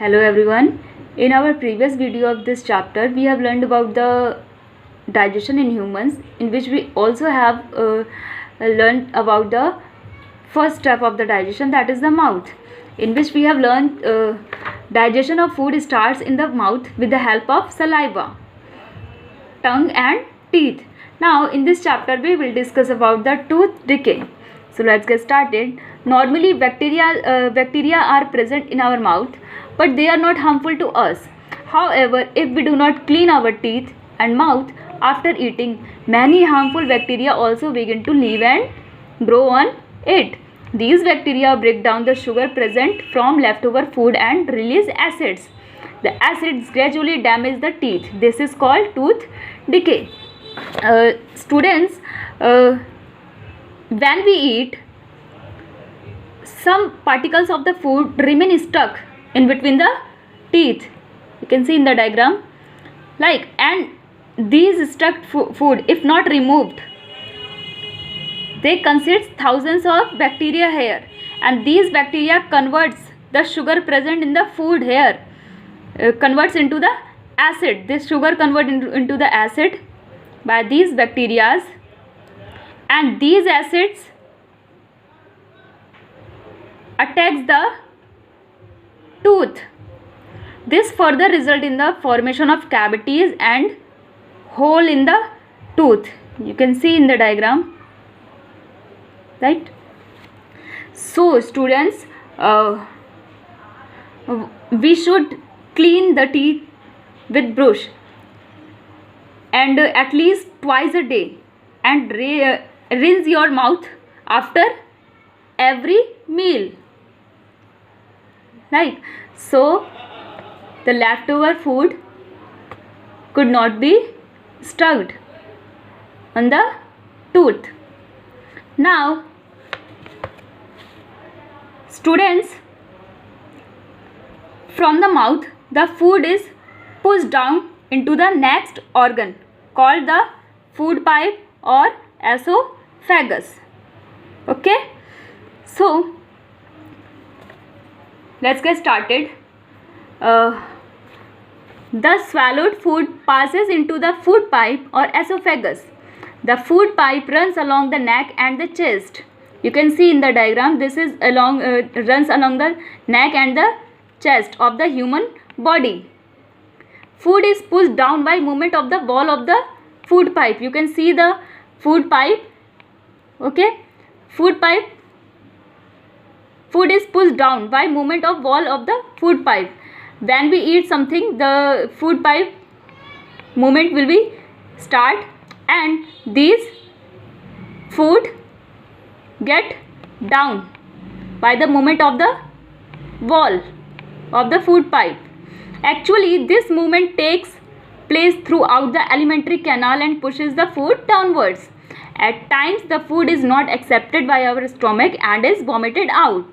Hello everyone. In our previous video of this chapter, we have learned about the digestion in humans, in which we also have learned about the first step of the digestion, that is the mouth, in which we have learned digestion of food starts in the mouth with the help of saliva, tongue and teeth. Now in this chapter we will discuss about the tooth decay. So let's get started. Normally bacteria are present in our mouth, but they are not harmful to us. However, if we do not clean our teeth and mouth after eating, many harmful bacteria also begin to live and grow on it. These bacteria break down the sugar present from leftover food and release acids. The acids gradually damage the teeth. This is called tooth decay. Students, when we eat, some particles of the food remain stuck in between the teeth. You can see in the diagram, and these stuck food, if not removed, they consist thousands of bacteria here, and these bacteria converts the sugar present in the food here, converts into the acid. This sugar convert into the acid by these bacteria, and these acids attacks the tooth. This further result in the formation of cavities and hole in the tooth. You can see in the diagram, right? So students, we should clean the teeth with brush and at least twice a day, and rinse your mouth after every meal. So the leftover food could not be stuck on the tooth. Now students, from the mouth the food is pushed down into the next organ called the food pipe or esophagus. Okay, so let's get started. The swallowed food passes into the food pipe or esophagus. The food pipe runs along the neck and the chest. You can see in the diagram, this is runs along the neck and the chest of the human body. Food is pushed down by movement of the wall of the food pipe. You can see the food pipe. Okay, food is pushed down by movement of wall of the food pipe. When we eat something, the food pipe movement will be start, and these food get down by the movement of the wall of the food pipe. Actually, this movement takes place throughout the alimentary canal and pushes the food downwards. At times the food is not accepted by our stomach and is vomited out.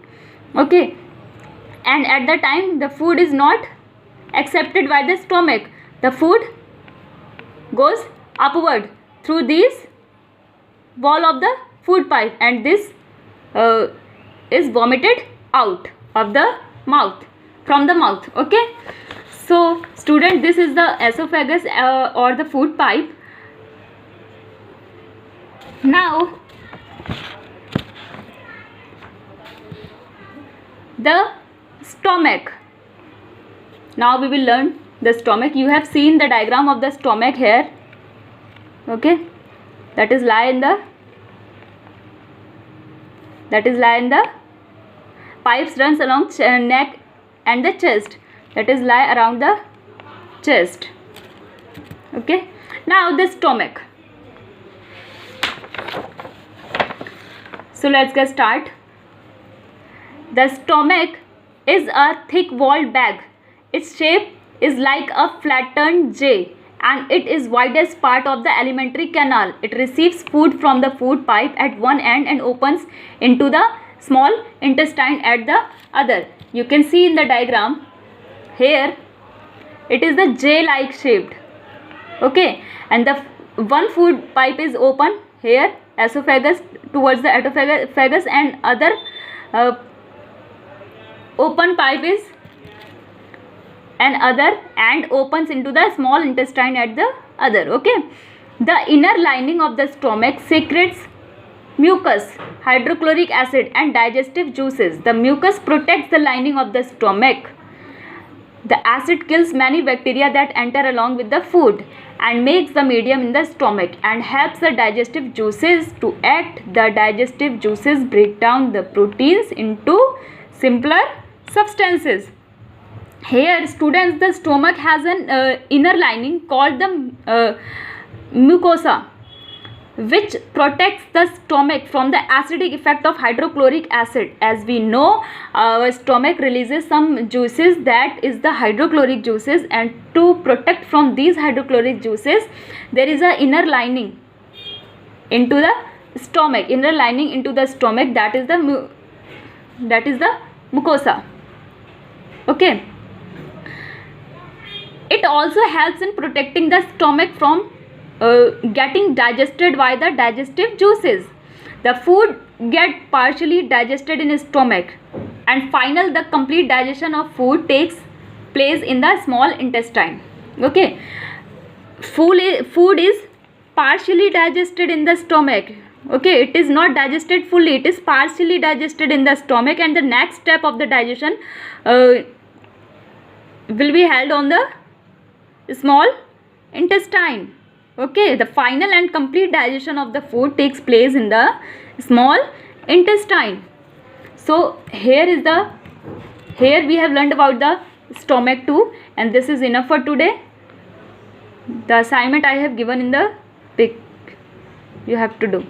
Okay, and at the time the food is not accepted by the stomach, the food goes upward through this wall of the food pipe, and this is vomited out of the mouth, from the mouth. Okay, so student, this is the esophagus or the food pipe. Now the stomach. Now we will learn the stomach. You have seen the diagram of the stomach here. Okay, that is lie in the pipes runs along neck and the chest, that is lie around the chest. Okay, now the stomach. So let's get start. The stomach is a thick walled bag. Its shape is like a flattened J, and it is widest part of the alimentary canal. It receives food from the food pipe at one end and opens into the small intestine at the other. You can see in the diagram here, it is the J-like shaped. Okay, and the one food pipe is open here, esophagus, towards the esophagus, and other open pipe is and opens into the small intestine at the other. Okay, the inner lining of the stomach secretes mucus, hydrochloric acid and digestive juices. The mucus protects the lining of the stomach. The acid kills many bacteria that enter along with the food and makes the medium in the stomach and helps the digestive juices to act. The digestive juices break down the proteins into simpler substances. Here students, the stomach has an inner lining called the mucosa, which protects the stomach from the acidic effect of hydrochloric acid. As we know, our stomach releases some juices, that is the hydrochloric juices, and to protect from these hydrochloric juices there is a inner lining into the stomach, that is the mucosa. Okay, it also helps in protecting the stomach from getting digested by the digestive juices. The food get partially digested in stomach, and the complete digestion of food takes place in the small intestine. Okay, food is partially digested in the stomach. Okay, it is not digested fully, it is partially digested in the stomach, and the next step of the digestion will be held on the small intestine. Okay, the final and complete digestion of the food takes place in the small intestine. So here we have learned about the stomach too, and this is enough for today. The assignment I have given in the pic you have to do.